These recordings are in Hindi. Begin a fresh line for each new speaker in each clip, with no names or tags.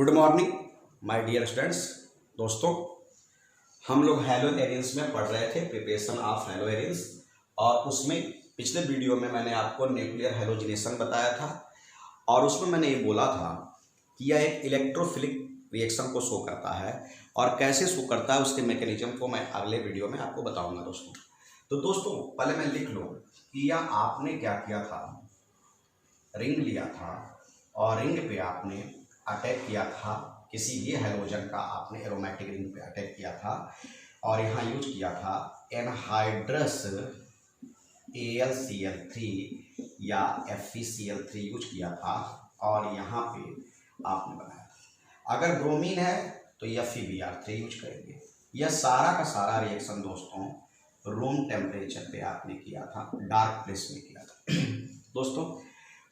Good morning my dear students. दोस्तों, हम लोग हैलो एरियंस में पढ़ रहे थे प्रिपरेशन ऑफ हैलो एरियंस, और उसमें पिछले वीडियो में मैंने आपको न्यूक्लियर हैलोजिनेशन बताया था, और उसमें मैंने ये बोला था कि यह एक इलेक्ट्रोफिलिक रिएक्शन को शो करता है, और कैसे शो करता है उसके मैकेनिज्म को मैं अगले वीडियो में आपको बताऊंगा। दोस्तों पहले मैं लिख लूँ कि यह आपने क्या किया था, रिंग लिया था और रिंग पे आपने अटैक किया था, किसी भी हैलोजन का आपने एरोमेटिक रिंग पे अटैक किया था, और यहाँ यूज किया था एनहाइड्रस AlCl3 या FeCl3 यूज किया था, और यहाँ पे आपने बनाया था। अगर ब्रोमीन है तो FeBr3 यूज करेंगे। यह सारा का सारा रिएक्शन दोस्तों रूम टेम्परेचर पे आपने किया था, डार्क प्लेस में किया था। दोस्तों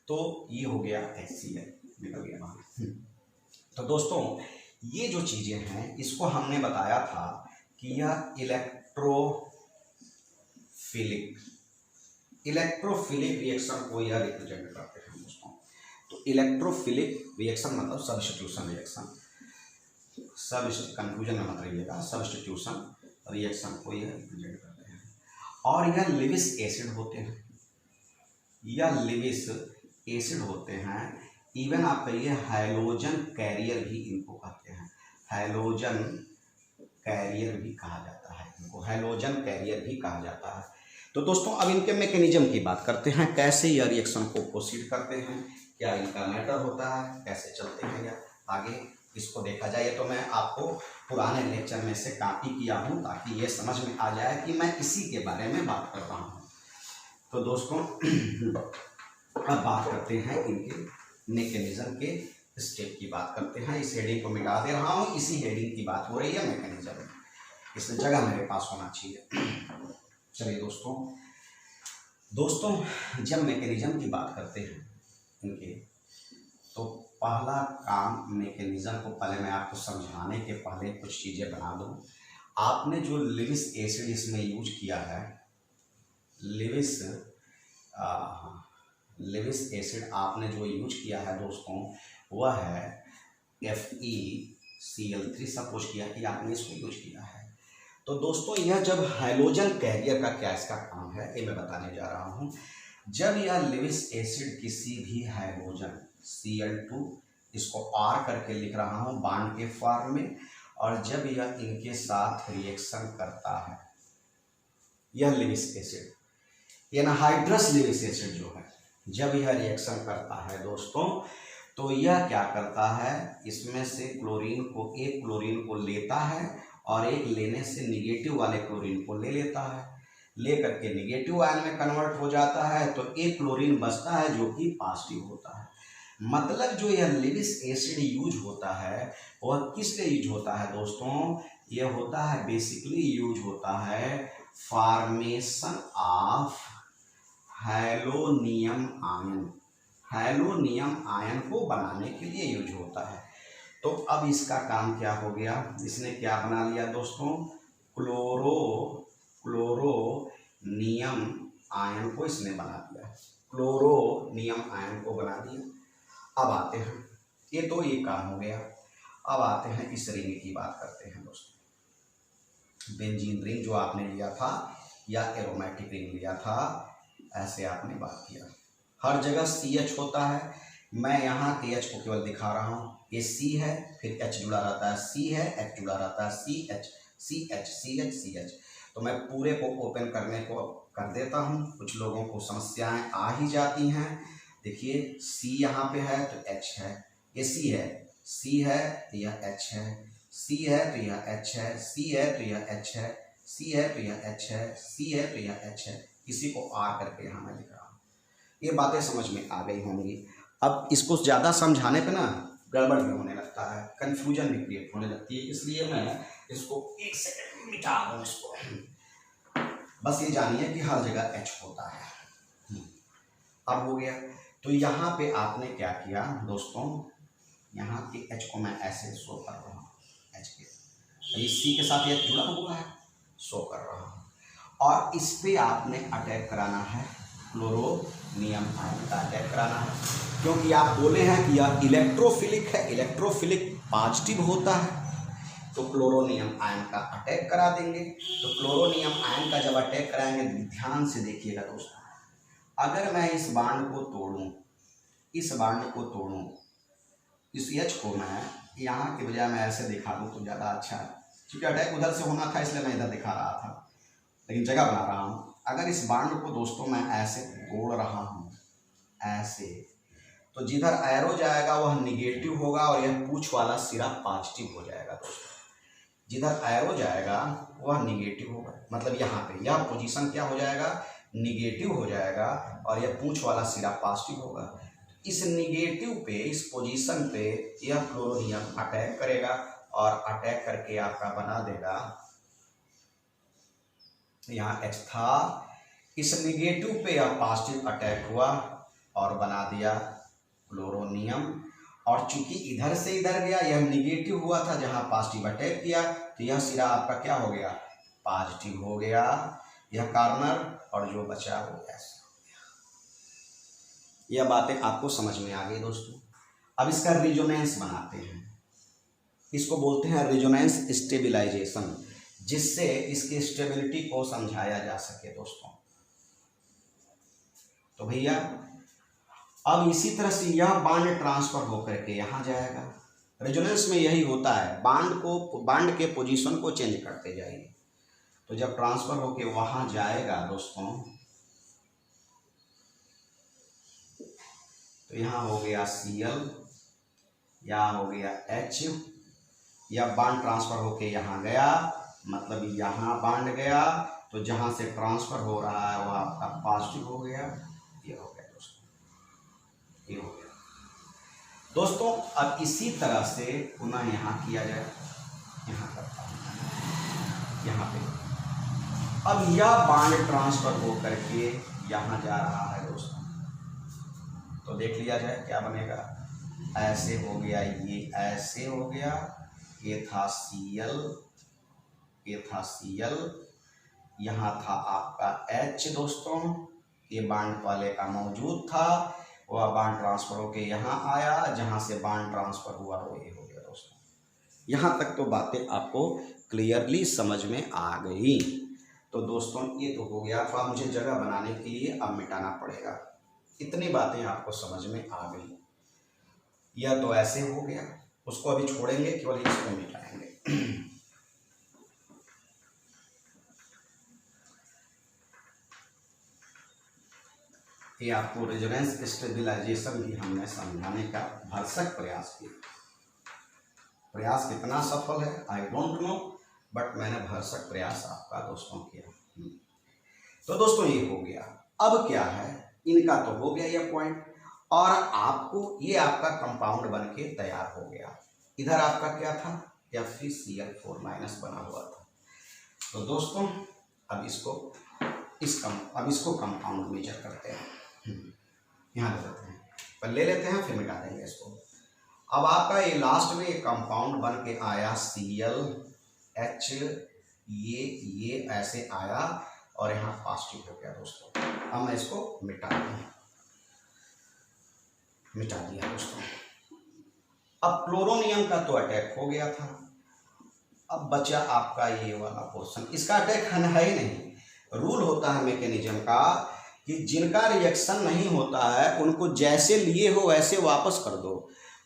तो ये हो गया HCl, निकल गया बाहर। तो दोस्तों ये जो चीज़ें हैं इसको हमने बताया था कि यह इलेक्ट्रोफिलिक रिएक्शन को यह रिप्रेजेंट करते हैं दोस्तों। तो इलेक्ट्रोफिलिक रिएक्शन मतलब सब्स्टिट्यूशन रिएक्शन, कंफ्यूजन में मत रहिएगा, सब्स्टिट्यूशन रिएक्शन को यह रिप्रेजेंट करते हैं। और यह लिविस एसिड होते हैं, यह लिविस एसिड होते हैं। इवन आप कहिए हैलोजन कैरियर भी इनको कहते हैं, हैलोजन कैरियर भी कहा जाता है इनको, हैलोजन कैरियर भी कहा जाता है। तो दोस्तों अब इनके मैकेनिज्म की बात करते हैं, कैसे यह रिएक्शन को प्रोसीड करते हैं, क्या इनका मैटर होता है, कैसे चलते हैं या आगे इसको देखा जाए। तो मैं आपको पुराने लेक्चर में से कॉपी किया हूँ ताकि ये समझ में आ जाए कि मैं इसी के बारे में बात कर रहा हूँ। तो दोस्तों अब बात करते हैं इनके मैकेनिज्म के स्टेप की बात करते हैं। इस हेडिंग को मिटा दे रहा हूँ, इसी हेडिंग की बात हो रही है मैकेनिज्म, इसमें जगह मेरे पास होना चाहिए। चलिए दोस्तों जब मैकेनिज्म की बात करते हैं इनके, तो पहला काम मैकेनिज्म को पहले मैं आपको समझाने के पहले कुछ चीज़ें बना दूँ। आपने जो लिविस एसिड इसमें यूज किया है, लिविस एसिड आपने जो यूज किया है दोस्तों वह है FeCl3, सपोज किया कि आपने इसको यूज किया है। तो दोस्तों यह जब हैलोजन कैरियर का क्या इसका काम है ये मैं बताने जा रहा हूँ। जब यह लिविस एसिड किसी भी हैलोजन Cl2, इसको R करके लिख रहा हूँ बॉन्ड के फॉर्म में, और जब यह इनके साथ रिएक्शन करता है, यह Lewis acid anhydrous Lewis acid जो है, जब यह रिएक्शन करता है दोस्तों तो यह क्या करता है, इसमें से क्लोरीन को, एक क्लोरीन को लेता है और एक लेने से निगेटिव वाले क्लोरीन को ले लेता है, ले करके निगेटिव आयन में कन्वर्ट हो जाता है, तो एक क्लोरीन बचता है जो कि पॉजिटिव होता है। मतलब जो यह लिविस एसिड यूज होता है वह किस लिए यूज होता है दोस्तों, यह होता है बेसिकली यूज होता है फॉर्मेशन ऑफ हैलोनियम आयन, हैलोनियम आयन को बनाने के लिए यूज होता है। तो अब इसका काम क्या हो गया, इसने क्या बना लिया दोस्तों, क्लोरोनियम आयन को इसने बना दिया, क्लोरोनियम आयन को बना दिया। अब आते हैं, ये तो ये काम हो गया। अब आते हैं इस रिंग की बात करते हैं दोस्तों। बेंजीन रिंग जो आपने लिया था या एरोमेटिक रिंग लिया था, ऐसे आपने बात किया, हर जगह CH होता है, मैं यहाँ H को केवल दिखा रहा हूँ। ये C है, फिर H जुड़ा रहता है, C है, H जुड़ा रहता है, CH। तो मैं पूरे को ओपन करने को कर देता हूँ, कुछ लोगों को समस्याएं आ ही जाती हैं। देखिए C यहाँ पे है तो H है, ये C है तो यह H है, C है तो यह H है, C है तो यह H है, C है तो यह H है, C है तो यह H है, इसी को R करके यहाँ मैं लिख रहा हूँ। ये बातें समझ में आ गई होंगी। अब इसको ज़्यादा समझाने पे ना गड़बड़ भी होने लगता है, कन्फ्यूजन भी क्रिएट होने लगती है, इसलिए मैं इसको एक सेकंड में मिटा दूँ इसको। बस ये जानिए कि हर जगह H होता है। अब हो गया, तो यहाँ पे आपने क्या किया दोस्तों, यहाँ के H को मैं ऐसे शो कर रहा हूँ, H के ये C के साथ ये जुड़ा हुआ है, शो कर रहा हूँ, और इस पे आपने अटैक कराना है, क्लोरोनियम आयन का अटैक कराना है, क्योंकि आप बोले हैं कि यह इलेक्ट्रोफिलिक है, इलेक्ट्रोफिलिक पॉजिटिव होता है तो क्लोरोनियम आयन का अटैक करा देंगे। तो क्लोरोनियम आयन का जब अटैक कराएंगे, ध्यान से देखिएगा दोस्तों, अगर मैं इस बांड को तोड़ूं, इस बांड को तोड़ूं, इस H को मैं यहाँ के बजाय मैं ऐसे दिखा दूं तो ज़्यादा अच्छा है, क्योंकि अटैक उधर से होना था इसलिए मैं इधर दिखा रहा था, लेकिन जगह बना रहा हूँ। अगर इस बांड को दोस्तों मैं ऐसे तोड़ रहा हूँ ऐसे, तो जिधर एरो जाएगा वह निगेटिव होगा और यह पूंछ वाला सिरा पॉजिटिव हो जाएगा दोस्तों। जिधर एरो जाएगा वह निगेटिव होगा, मतलब यहाँ पे यह पोजीशन क्या हो जाएगा, निगेटिव हो जाएगा और यह पूंछ वाला सिरा पॉजिटिव होगा। इस निगेटिव पे, इस पोजीशन पे यह क्लोरोनियम अटैक करेगा और अटैक करके आपका बना देगा, यहाँ H था, इस निगेटिव पे यह पॉजिटिव अटैक हुआ और बना दिया क्लोरोनियम। और चूंकि इधर से इधर गया, यह निगेटिव हुआ था, जहां पॉजिटिव अटैक किया तो यह सिरा आपका क्या हो गया, पॉजिटिव हो गया, यह कॉर्नर, और जो बचा वो ऐसा। यह बातें आपको समझ में आ गई दोस्तों। अब इसका रिजोनेंस बनाते हैं, इसको बोलते हैं रिजोनेंस स्टेबिलाइजेशन, जिससे इसकी स्टेबिलिटी को समझाया जा सके दोस्तों। तो भैया अब इसी तरह से यह बांड ट्रांसफर होकर के यहाँ जाएगा। रेजोनेंस में यही होता है, बांड के पोजीशन को चेंज करते जाइए। तो जब ट्रांसफर होके वहाँ जाएगा दोस्तों, तो यहाँ हो गया Cl, यहाँ हो गया H, या बांड ट्रांसफर होके यहाँ गया, मतलब यहाँ बांड गया, तो जहाँ से ट्रांसफर हो रहा है वह आपका पॉजिटिव हो गया, ये हो गया दोस्तों, ये हो गया दोस्तों। अब इसी तरह से पुनः यहाँ किया जाए, यहाँ करता हूँ यहाँ पे। अब यह बांड ट्रांसफर हो करके यहाँ जा रहा है दोस्तों, तो देख लिया जाए क्या बनेगा। ऐसे हो गया, ये ऐसे हो गया, ये था Cl, ये था Cl, यहाँ था आपका H दोस्तों, ये बांड पहले का मौजूद था, वह बांड ट्रांसफर होके यहाँ आया, जहाँ से बांड ट्रांसफर हुआ वो ये हो गया दोस्तों। यहाँ तक तो बातें आपको क्लियरली समझ में आ गई। तो दोस्तों ये तो हो गया, तो मुझे जगह बनाने के लिए अब मिटाना पड़ेगा। इतनी बातें आपको समझ में आ गई। यह तो ऐसे हो गया, उसको अभी छोड़ेंगे, केवल इसको मिटाएंगे। ये आपको रेजोनेंस स्टेबिलाइजेशन भी हमने समझाने का भरसक प्रयास किया। प्रयास कितना सफल है आई डोंट नो, बट मैंने भरसक प्रयास आपका दोस्तों किया। तो दोस्तों ये हो गया। अब क्या है, इनका तो हो गया ये पॉइंट, और आपको ये आपका कंपाउंड बन के तैयार हो गया। इधर आपका क्या था, FeCl4- बना हुआ था। तो दोस्तों अब इसको कंपाउंड मेजर करते हैं। यहाँ ले लेते हैं, पर ले लेते हैं फिर मिटा देंगे इसको। अब आपका ये लास्ट में एक कंपाउंड बन के आया ClH, ये ऐसे आया और यहाँ पॉजिटिव हो गया दोस्तों। अब मैं इसको मिटा दिया दोस्तों। अब क्लोरोनियम का तो अटैक हो गया था, अब बचा आपका ये वाला पोर्शन। इसका अटैक है ही नहीं। रूल होता है मैकेनिज्म का कि जिनका रिएक्शन नहीं होता है उनको जैसे लिए हो वैसे वापस कर दो।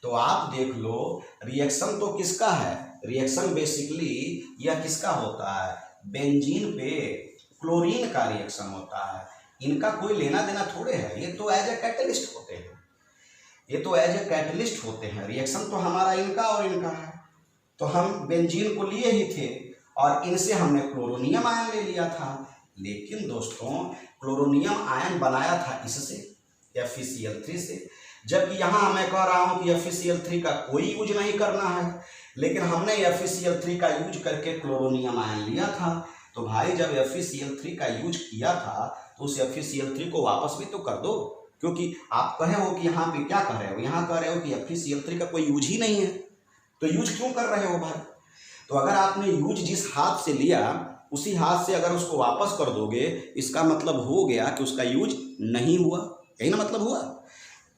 तो आप देख लो, रिएक्शन तो किसका है, रिएक्शन बेसिकली यह किसका होता है, बेंजीन पे क्लोरीन का रिएक्शन होता है। इनका कोई लेना देना थोड़े है, ये तो एज ए कैटलिस्ट होते हैं, ये तो एज ए कैटलिस्ट होते हैं। रिएक्शन तो हमारा इनका और इनका है। तो हम बेंजीन को लिए ही थे और इनसे हमने क्लोरोनियम आयन ले लिया था। लेकिन दोस्तों क्लोरोनियम आयन बनाया था इससे, FeCl3 से, जबकि यहाँ मैं कह रहा हूँ कि FeCl3 का कोई यूज नहीं करना है, लेकिन हमने FeCl3 का यूज करके क्लोरोनियम आयन लिया था। तो भाई जब FeCl3 का यूज किया था तो उस FeCl3 को वापस भी तो कर दो, क्योंकि आप कहे हो कि यहाँ पे क्या कह रहे हो, यहाँ कह रहे हो कि FeCl3 का कोई यूज ही नहीं है, तो यूज क्यों कर रहे हो भाई। तो अगर आपने यूज जिस हाथ से लिया उसी हाथ से अगर उसको वापस कर दोगे, इसका मतलब हो गया कि उसका यूज नहीं हुआ, यही ना मतलब हुआ।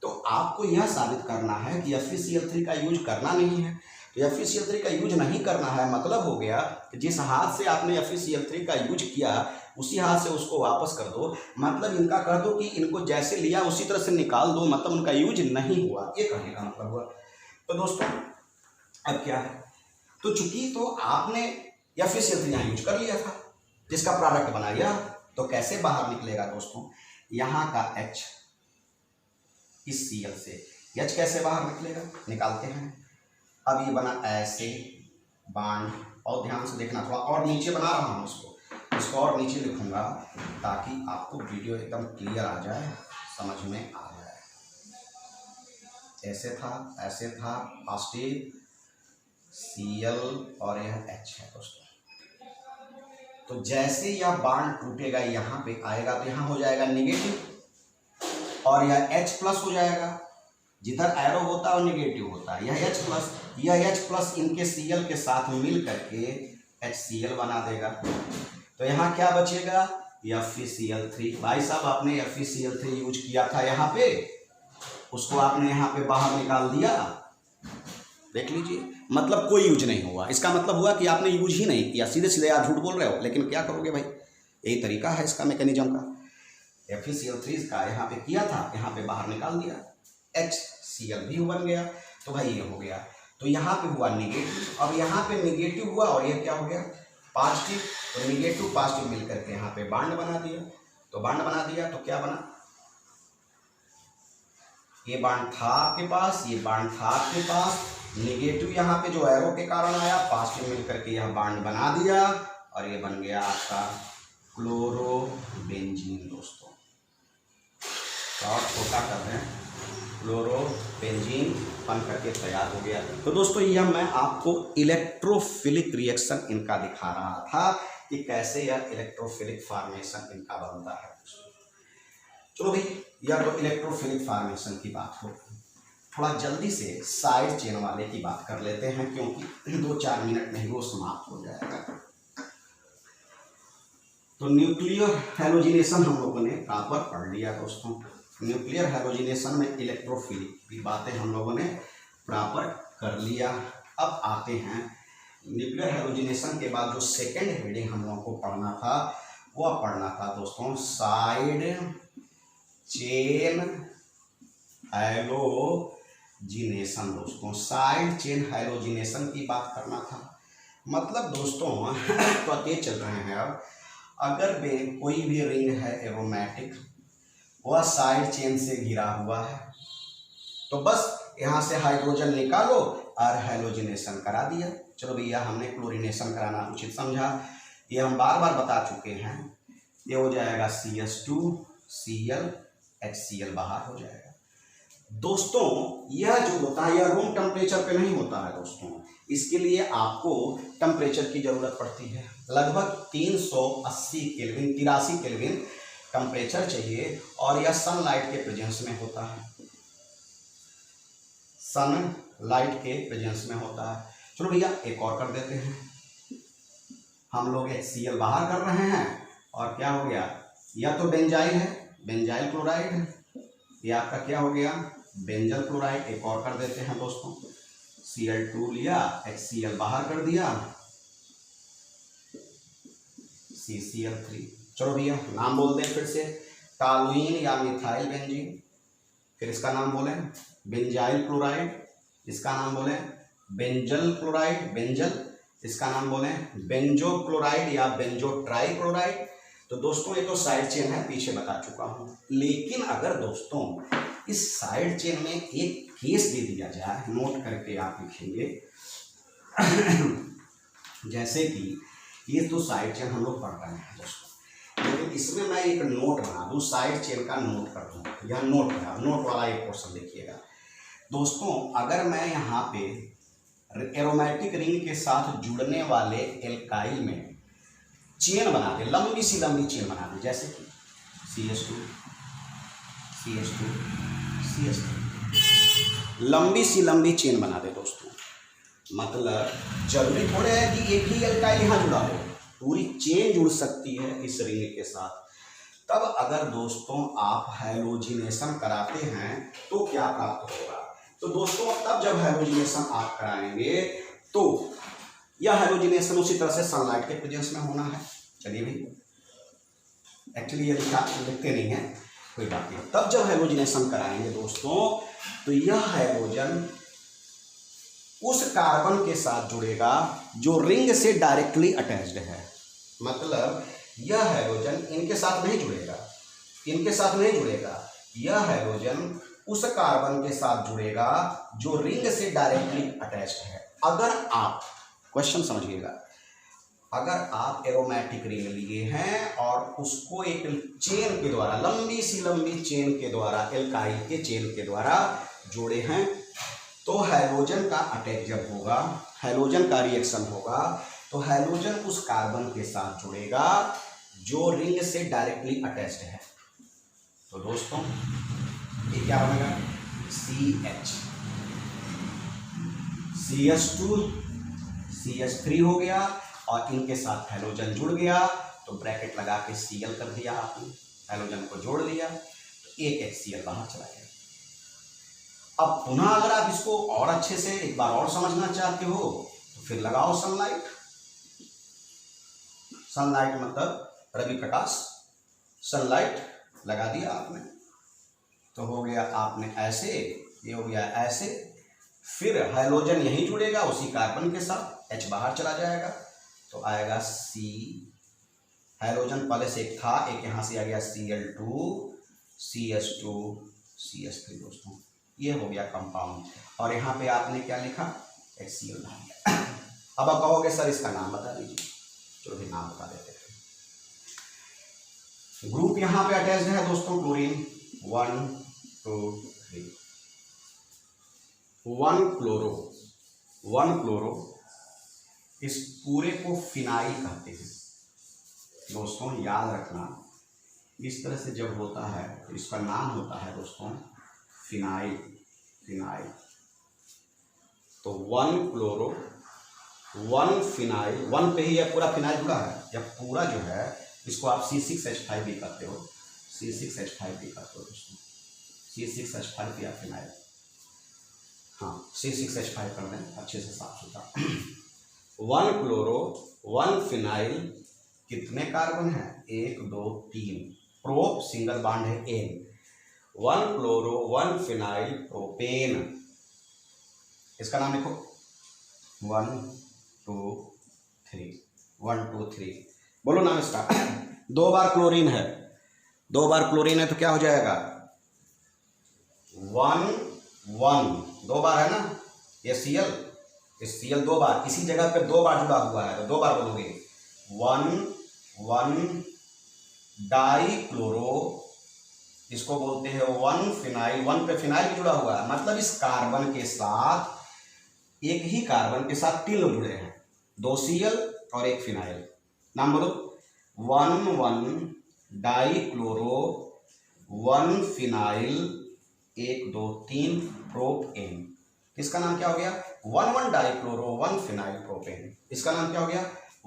तो आपको यह साबित करना है कि FeCl3 का यूज करना नहीं है। तो FeCl3 का यूज नहीं करना है। मतलब हो गया कि जिस हाथ से आपने FeCl3 का यूज किया उसी हाथ से उसको वापस कर दो। मतलब इनका कह दो कि इनको जैसे लिया उसी तरह से निकाल दो, मतलब उनका यूज नहीं हुआ, ये कहने का मतलब हुआ। तो दोस्तों अब क्या है, तो चूंकि तो आपने FeCl3 यहाँ यूज कर लिया था जिसका प्रोडक्ट बनाया, तो कैसे बाहर निकलेगा दोस्तों, यहाँ का H इस Cl से H कैसे बाहर निकलेगा, निकालते हैं। अब ये बना ऐसे बांड, और ध्यान से देखना, थोड़ा और नीचे बना रहा हूँ इसको और नीचे लिखूंगा ताकि आपको वीडियो एकदम क्लियर आ जाए, समझ में आ जाए। ऐसे था पॉजिटिव Cl और यह H है दोस्तों। तो जैसे यह बांड टूटेगा यहाँ पे आएगा तो यहाँ हो जाएगा नेगेटिव और यह H प्लस हो जाएगा। जिधर एरो होता है वो नेगेटिव होता है। यह H प्लस इनके Cl के साथ मिल करके HCl बना देगा। तो यहाँ क्या बचेगा, FeCl3। भाई साहब आपने FeCl3 यूज किया था यहाँ पे, उसको आपने यहाँ पे बाहर निकाल दिया, देख लीजिए, मतलब कोई यूज नहीं हुआ। इसका मतलब हुआ कि आपने यूज ही नहीं किया, सीधे सीधे आप झूठ बोल रहे हो। लेकिन क्या करोगे भाई, यही तरीका है इसका मैकेनिज्म का। FeCl3 का यहाँ पे किया था, यहाँ पे बाहर निकाल दिया, HCl भी बन गया। तो भाई ये हो गया। तो यहाँ पे हुआ निगेटिव, अब यहाँ पे निगेटिव हुआ और ये क्या हो गया पॉजिटिव। तो निगेटिव पॉजिटिव मिलकर के यहाँ पे बांड बना दिया। तो बांड बना दिया तो क्या बना, ये बांड था आपके पास, ये बांड था आपके पास, निगेटिव यहाँ पे जो एरो के कारण आया, पॉजिटिव मिलकर के यह बांड बना दिया और ये बन गया आपका क्लोरोबेंजीन दोस्तों। और छोटा कर रहे हैं, क्लोरोबेंजीन बन करके तैयार हो गया। तो दोस्तों यह मैं आपको इलेक्ट्रोफिलिक रिएक्शन इनका दिखा रहा था कि कैसे यह इलेक्ट्रोफिलिक फॉर्मेशन इनका बनता है। चलो भाई, यह तो इलेक्ट्रोफिलिक फॉर्मेशन की बात हो, थोड़ा जल्दी से साइड चेन वाले की बात कर लेते हैं क्योंकि 2-4 मिनट में ही वो समाप्त हो जाएगा। तो न्यूक्लियर हैलोजिनेशन हम लोगों ने प्रॉपर पढ़ लिया दोस्तों। न्यूक्लियर हैलोजिनेशन में इलेक्ट्रोफिलिक की बातें हम लोगों ने प्रॉपर कर लिया। अब आते हैं न्यूक्लियर हैलोजिनेशन के बाद जो सेकेंड हेडिंग हम लोगों को पढ़ना था, वह पढ़ना था दोस्तों साइड चेन हैलोजिनेशन। दोस्तों साइड चेन हैलोजिनेशन की बात करना था। मतलब दोस्तों पते चल रहे हैं, अब अगर कोई भी रिंग है एरोमेटिक, वह साइड चेन से घिरा हुआ है, तो बस यहाँ से हाइड्रोजन निकालो और हैलोजिनेशन करा दिया। चलो भैया हमने क्लोरीनेशन कराना उचित समझा, ये हम बार बार बता चुके हैं। ये हो जाएगा CH2Cl HCl बाहर हो जाएगा। दोस्तों यह जो होता है यह रूम टेम्परेचर पे नहीं होता है दोस्तों, इसके लिए आपको टेम्परेचर की जरूरत पड़ती है। लगभग 380 केल्विन 83 केल्विन टेम्परेचर चाहिए और यह सनलाइट के प्रेजेंस में होता है, सनलाइट के प्रेजेंस में होता है। चलो भैया एक और कर देते हैं, हम लोग HCl बाहर कर रहे हैं और क्या हो गया, यह तो बेंजाइल है, बेंजाइल क्लोराइड है, ये आपका क्या हो गया बेंजल क्लोराइड। एक और कर देते हैं दोस्तों, Cl2 लिया, HCl बाहर कर दिया, CCl3। चलो भैया नाम बोल दें फिर से, टॉलुइन या मिथाइल बेंजीन, फिर इसका नाम बोलें बेंजाइल क्लोराइड, इसका नाम बोलें बेंजल क्लोराइड बेंजल, इसका नाम बोलें बेंजो क्लोराइड या बेंजो ट्राई क्लोराइड। तो दोस्तों ये तो साइड चेन है, पीछे बता चुका हूँ। लेकिन अगर दोस्तों इस साइड चेन में एक केस दे दिया जाए, नोट करके आप लिखेंगे जैसे कि ये तो साइड चेन हम लोग पढ़ रहे हैं दोस्तों, लेकिन इसमें मैं एक नोट बना दूँ, साइड चेन का नोट कर दूँ। यह नोट है, नोट वाला एक पोर्शन देखिएगा दोस्तों। अगर मैं यहाँ पे एरोमेटिक रिंग के साथ जुड़ने वाले एल्काइल में चेन बना दे, लंबी सी लंबी चेन बना दे, जैसे कि CH2 CH2 CH2, लंबी सी लंबी चेन बना दे दोस्तों। मतलब जरूरी थोड़े है कि एक ही एल्काइल यहाँ जुड़ा हो, पूरी चेन जुड़ सकती है इस रिंग के साथ। तब अगर दोस्तों आप हैलोजिनेशन कराते हैं तो क्या प्राप्त होगा, तो दोस्तों तब जब हैलोजिनेशन आप कराएंगे तो यह हैलोजिनेशन उसी तरह से सनलाइट के प्रेजेंस में होना है। चलिए भाई, एक्चुअली ये लिखते नहीं है, कोई बात नहीं। तब जब हैलोजिनेशन कराएंगे दोस्तों तो यह हैलोजन उस कार्बन के साथ जुड़ेगा जो रिंग से डायरेक्टली अटैच्ड है। मतलब यह हैलोजन इनके साथ नहीं जुड़ेगा, इनके साथ नहीं जुड़ेगा, यह हैलोजन उस कार्बन के साथ जुड़ेगा जो रिंग से डायरेक्टली अटैच्ड है। अगर आप, क्वेश्चन समझिएगा, अगर आप एरोमेटिक रिंग लिए हैं और उसको एक चेन के द्वारा, लंबी चेन के द्वारा, एल्काइल के चेन के द्वारा जोड़े हैं, तो हैलोजन का अटैक जब होगा, हैलोजन का रिएक्शन होगा, तो हैलोजन उस कार्बन के साथ जुड़ेगा जो रिंग से डायरेक्टली अटैच्ड है। तो दोस्तों ये क्या बनेगा, CH, CH2 CH3 हो गया और इनके साथ हैलोजन जुड़ गया तो ब्रैकेट लगा के Cl कर दिया आपने, हैलोजन को जोड़ दिया तो एक HCl बाहर चला गया। अब पुनः अगर आप इसको और अच्छे से एक बार और समझना चाहते हो तो फिर लगाओ सनलाइट। सनलाइट मतलब रवि प्रकाश, सनलाइट लगा दिया आपने तो हो गया आपने ऐसे, ये हो गया ऐसे, फिर हैलोजन यहीं जुड़ेगा उसी कार्बन के साथ, H बाहर चला जाएगा तो आएगा C, हैलोजन पहले से एक था, एक यहाँ से आ गया Cl2 CH2 CH3 दोस्तों, ये हो गया कंपाउंड। और यहाँ पे आपने क्या लिखा, HCl डाल दिया। अब आप कहोगे सर इसका नाम बता दीजिए, चलो भी नाम बता देते हैं। ग्रुप यहाँ पे अटैच्ड है दोस्तों, क्लोरीन 1 2 3, 1 क्लोरो, इस पूरे को फिनाइल कहते हैं दोस्तों, याद रखना। इस तरह से जब होता है तो इसका नाम होता है दोस्तों फिनाइल। तो 1 क्लोरो 1 फिनाइल, 1 पे ही यह पूरा फिनाइल जुड़ा है। जब पूरा जो है इसको आप C6H5 भी करते हो, C6H5 भी करते हो दोस्तों, C6H5 या फिनाइल, हाँ C6H5 कर दें अच्छे से साफ सुथरा। 1 क्लोरो 1 फिनाइल, कितने कार्बन है, 1 2 3, प्रोप सिंगल बॉन्ड है N, 1 क्लोरो 1 फिनाइल प्रोपेन, इसका नाम लिखो 1 2 3, 1 2 3, बोलो नाम इसका। 2 बार क्लोरीन है, 2 बार क्लोरीन है तो क्या हो जाएगा 1 1, 2 बार है ना, ये Cl, इस Cl 2 बार, इसी जगह पे 2 बार जुड़ा हुआ है तो 2 बार बोलोगे 1 1 डाई क्लोरो, इसको बोलते हैं 1 फिनाइल, 1 पे फिनाइल भी जुड़ा हुआ है, मतलब इस कार्बन के साथ, एक ही कार्बन के साथ 3 लोग जुड़े हैं, 2 Cl और 1 फिनाइल, नाम बोलो 1 1 डाई क्लोरो 1 फिनाइल 1 2 3 प्रोपेन, इसका नाम क्या हो गया 1 1 डाई क्लोरो 1 फिनाइल प्रोपेन, इसका नाम क्या हो गया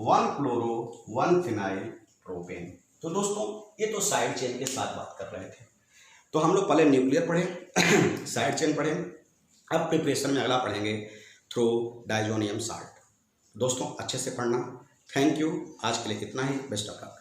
1 क्लोरो 1 फिनाइल प्रोपेन। तो दोस्तों ये तो साइड चेन के साथ बात कर रहे थे, तो हम लोग पहले न्यूक्लियर पढ़े, साइड चेन पढ़े, अब प्रिपरेशन में अगला पढ़ेंगे थ्रो डाइजोनियम साल्ट। दोस्तों अच्छे से पढ़ना। थैंक यू, आज के लिए इतना ही, बेस्ट ऑफ लक।